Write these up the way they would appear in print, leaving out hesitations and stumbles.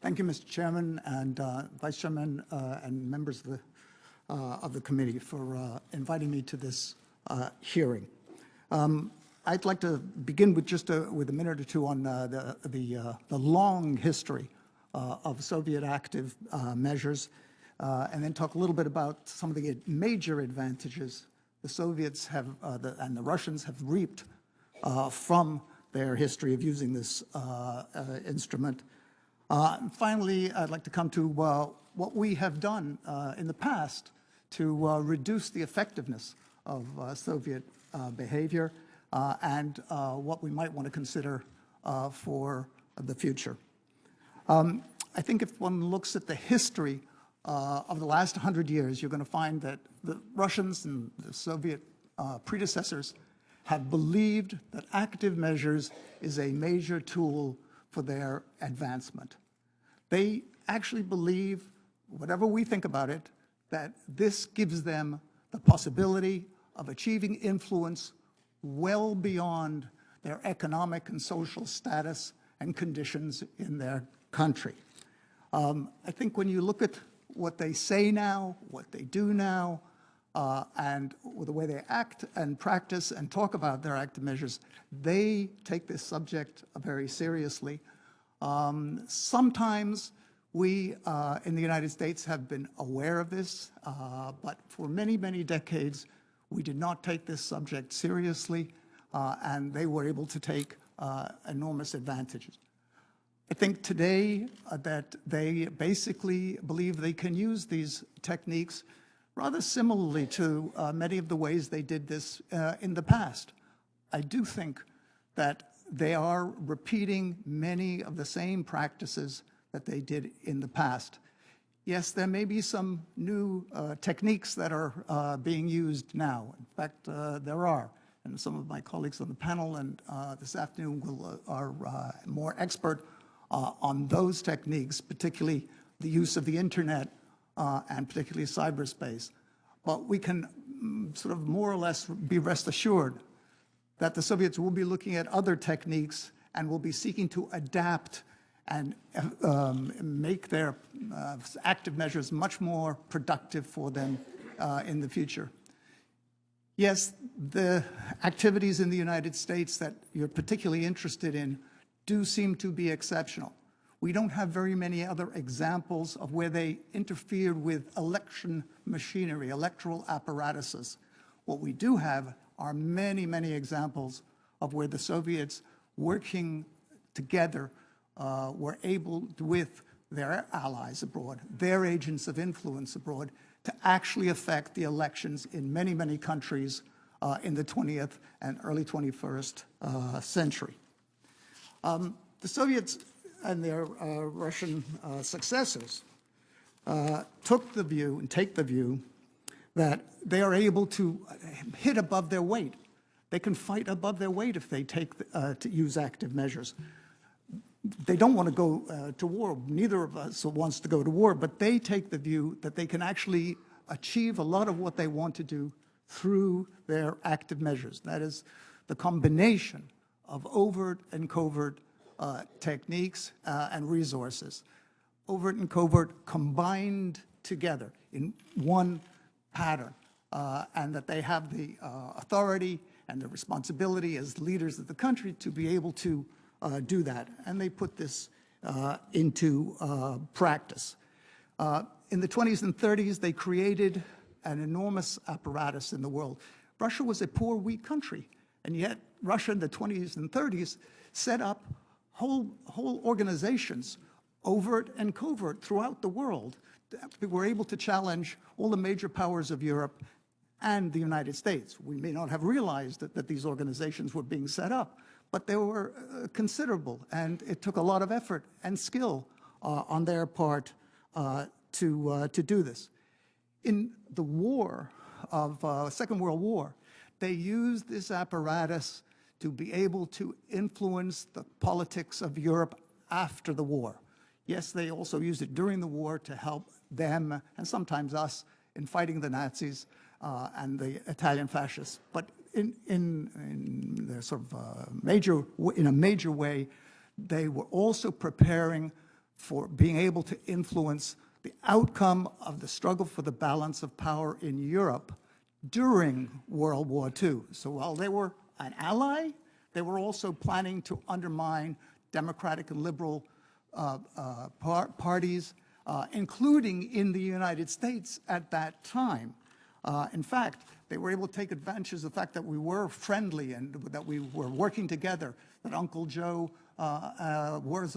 Thank you, Mr. Chairman and Vice Chairman and members of the committee for inviting me to this hearing. I'd like to begin with just with a minute or two on the long history of Soviet active measures, and then talk a little bit about some of the major advantages the Soviets have and the Russians have reaped from their history of using this instrument. And finally, I'd like to come to what we have done in the past to reduce the effectiveness of Soviet behavior and what we might want to consider for the future. I think if one looks at the history of the last 100 years, you're going to find that the Russians and the Soviet predecessors have believed that active measures is a major tool for their advancement. They actually believe, whatever we think about it, that this gives them the possibility of achieving influence well beyond their economic and social status and conditions in their country. I think when you look at what they say now, what they do now, and the way they act and practice and talk about their active measures, they take this subject very seriously. Sometimes we in the United States have been aware of this, but for many, many decades, we did not take this subject seriously, and they were able to take enormous advantages. I think today that they basically believe they can use these techniques rather similarly to many of the ways they did this in the past. I do think that they are repeating many of the same practices that they did in the past. Yes, there may be some new techniques that are being used now. In fact, there are. And some of my colleagues on the panel and this afternoon are more expert on those techniques, particularly the use of the internet and particularly cyberspace. But we can sort of more or less be rest assured that the Soviets will be looking at other techniques and will be seeking to adapt and make their active measures much more productive for them in the future. Yes, the activities in the United States that you're particularly interested in do seem to be exceptional. We don't have very many other examples of where they interfered with election machinery, electoral apparatuses. What we do have are many, many examples of where the Soviets, working together, were able, with their allies abroad, their agents of influence abroad, to actually affect the elections in many, many countries in the 20th and early 21st century. The Soviets and their Russian successors took the view and take the view that they are able to hit above their weight. They can fight above their weight if they take to use active measures. They don't want to go to war. Neither of us wants to go to war, but they take the view that they can actually achieve a lot of what they want to do through their active measures. That is the combination of overt and covert techniques and resources. Overt and covert combined together in one pattern, and that they have the authority and the responsibility as leaders of the country to be able to do that. And they put this into practice. In the 20s and 30s, they created an enormous apparatus in the world. Russia was a poor, weak country, and yet Russia in the 20s and 30s set up whole organizations, overt and covert, throughout the world. We were able to challenge all the major powers of Europe and the United States. We may not have realized that these organizations were being set up, but they were considerable, and it took a lot of effort and skill on their part to do this. In the war of Second World War, they used this apparatus to be able to influence the politics of Europe after the war. Yes, they also used it during the war to help them, and sometimes us, in fighting the Nazis and the Italian fascists. But in a sort of in a major way, they were also preparing for being able to influence the outcome of the struggle for the balance of power in Europe during World War II. So while they were an ally, they were also planning to undermine democratic and liberal parties, including in the United States at that time. In fact, they were able to take advantage of the fact that we were friendly and that we were working together, that Uncle Joe was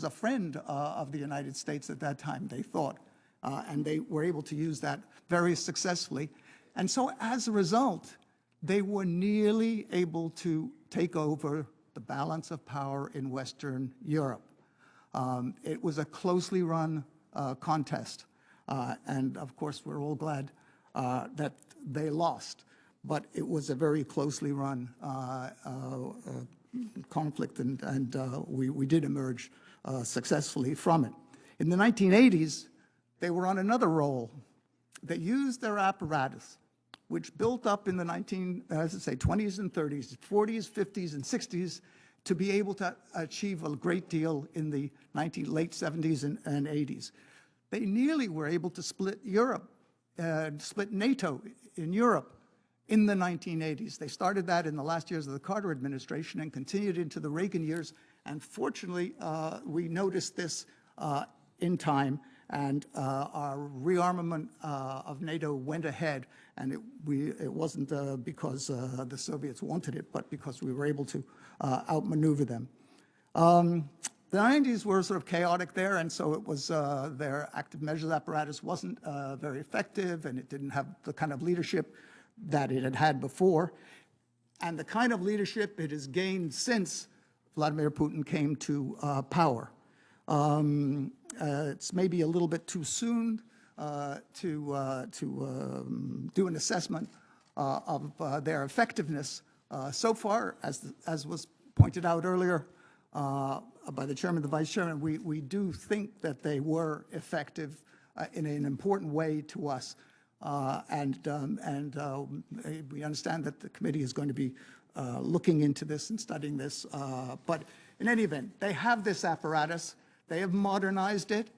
a friend of the United States at that time, they thought. And they were able to use that very successfully. And so as a result, they were nearly able to take over the balance of power in Western Europe. It was a closely run contest. And of course, we're all glad that they lost. But it was a very closely run conflict, and we did emerge successfully from it. In the 1980s, they were on another roll. They used their apparatus, which built up in the 20s and 30s, 40s, 50s, and 60s, to be able to achieve a great deal in the late 70s and 80s. They nearly were able to split Europe, split NATO in Europe in the 1980s. They started that in the last years of the Carter administration and continued into the Reagan years. And fortunately, we noticed this in time, and our rearmament of NATO went ahead. And it wasn't because the Soviets wanted it, but because we were able to outmaneuver them. The 90s were sort of chaotic there, and so it was their active measures apparatus wasn't very effective, and it didn't have the kind of leadership that it had had before, and the kind of leadership it has gained since Vladimir Putin came to power. It's maybe a little bit too soon to do an assessment of their effectiveness. So far, as was pointed out earlier by the chairman and the vice chairman, we do think that they were effective in an important way to us. And we understand that the committee is going to be looking into this and studying this. But in any event, they have this apparatus. They have modernized it.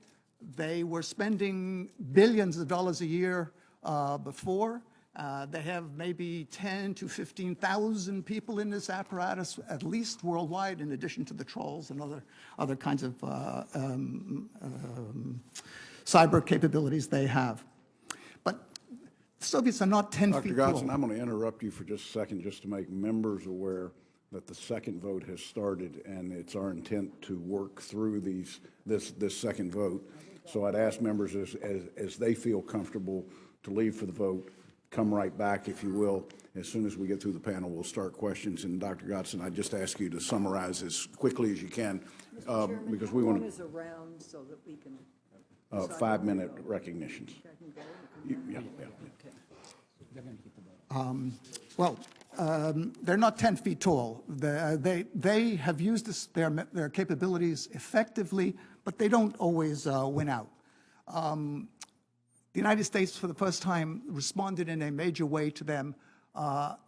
They were spending billions of dollars a year before. They have maybe 10 to 15,000 people in this apparatus, at least worldwide, in addition to the trolls and other kinds of cyber capabilities they have. But the Soviets are not 10 feet tall. Dr. Godson, I'm going to interrupt you for just a second just to make members aware that the second vote has started, and it's our intent to work through this second vote. So I'd ask members as they feel comfortable to leave for the vote, come right back, if you will. As soon as we get through the panel, we'll start questions. And Dr. Godson, I just ask you to summarize as quickly as you can, because we want to. Is around so that we can. 5-minute recognitions. Well, they're not 10 feet tall. They have used their capabilities effectively, but they don't always win out. The United States, for the first time, responded in a major way to them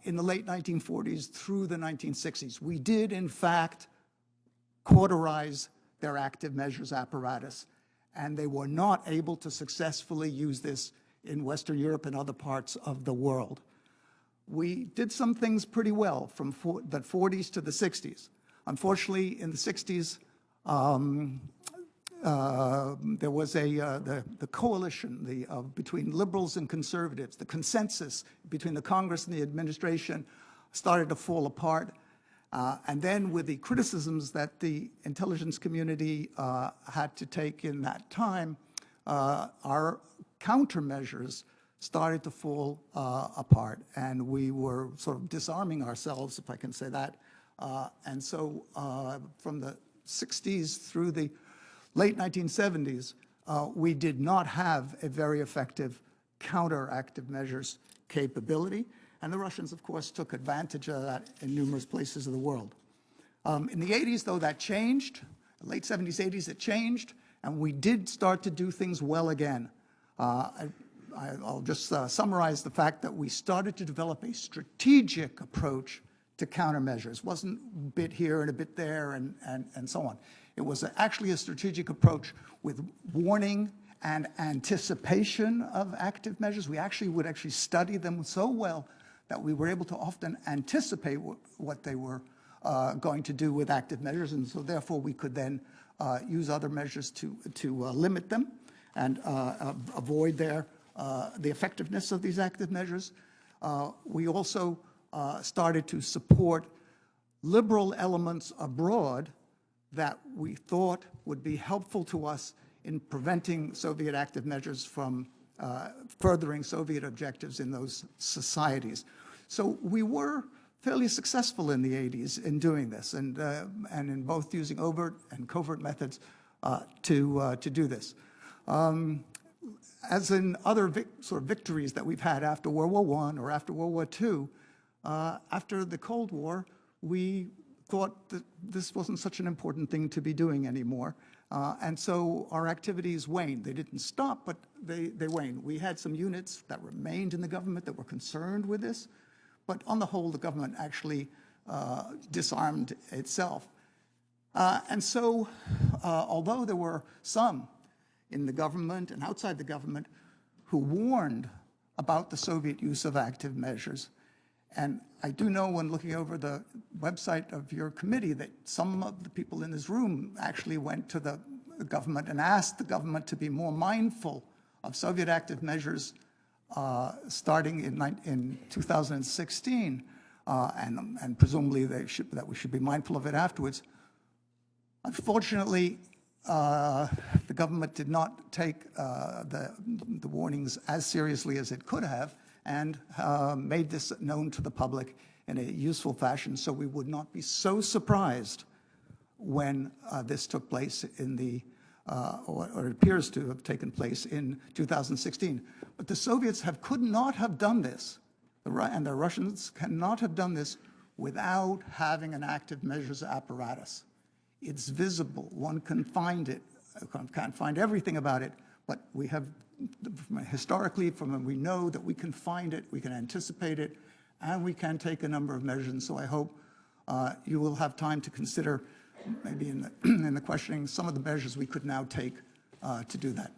in the late 1940s through the 1960s. We did, in fact, cauterize their active measures apparatus, and they were not able to successfully use this in Western Europe and other parts of the world. We did some things pretty well from the 40s to the 60s. Unfortunately, in the 60s, there was the coalition between liberals and conservatives. The consensus between the Congress and the administration started to fall apart. And then with the criticisms that the intelligence community had to take in that time, our countermeasures started to fall apart. And we were sort of disarming ourselves, if I can say that. And so from the 60s through the late 1970s, we did not have a very effective counter-active measures capability. And the Russians, of course, took advantage of that in numerous places of the world. In the 80s, though, that changed. Late 70s, 80s, it changed. And we did start to do things well again. I'll just summarize the fact that we started to develop a strategic approach countermeasures. Wasn't a bit here and a bit there and so on. It was actually a strategic approach with warning and anticipation of active measures. We would actually study them so well that we were able to often anticipate what they were going to do with active measures, and so therefore we could then use other measures to limit them and avoid the effectiveness of these active measures. We also started to support liberal elements abroad that we thought would be helpful to us in preventing Soviet active measures from furthering Soviet objectives in those societies. So we were fairly successful in the 80s in doing this, and in both using overt and covert methods to do this. As in other sort of victories that we've had after World War I or after World War II, after the Cold War, we thought that this wasn't such an important thing to be doing anymore. And so our activities waned. They didn't stop, but they waned. We had some units that remained in the government that were concerned with this, but on the whole, the government actually disarmed itself. And so, although there were some in the government and outside the government who warned about the Soviet use of active measures, and I do know when looking over the website of your committee that some of the people in this room actually went to the government and asked the government to be more mindful of Soviet active measures starting in 2016, and presumably that we should be mindful of it afterwards. Unfortunately, the government did not take the warnings as seriously as it could have, and made this known to the public in a useful fashion, so we would not be so surprised when this took place in or it appears to have taken place in 2016. But the Soviets could not have done this, and the Russians cannot have done this without having an active measures apparatus. It's visible. One can find it. Can't find everything about it, but we have, historically, from when we know that we can find it, we can anticipate it, and we can take a number of measures. And so I hope you will have time to consider, maybe in the questioning, some of the measures we could now take to do that.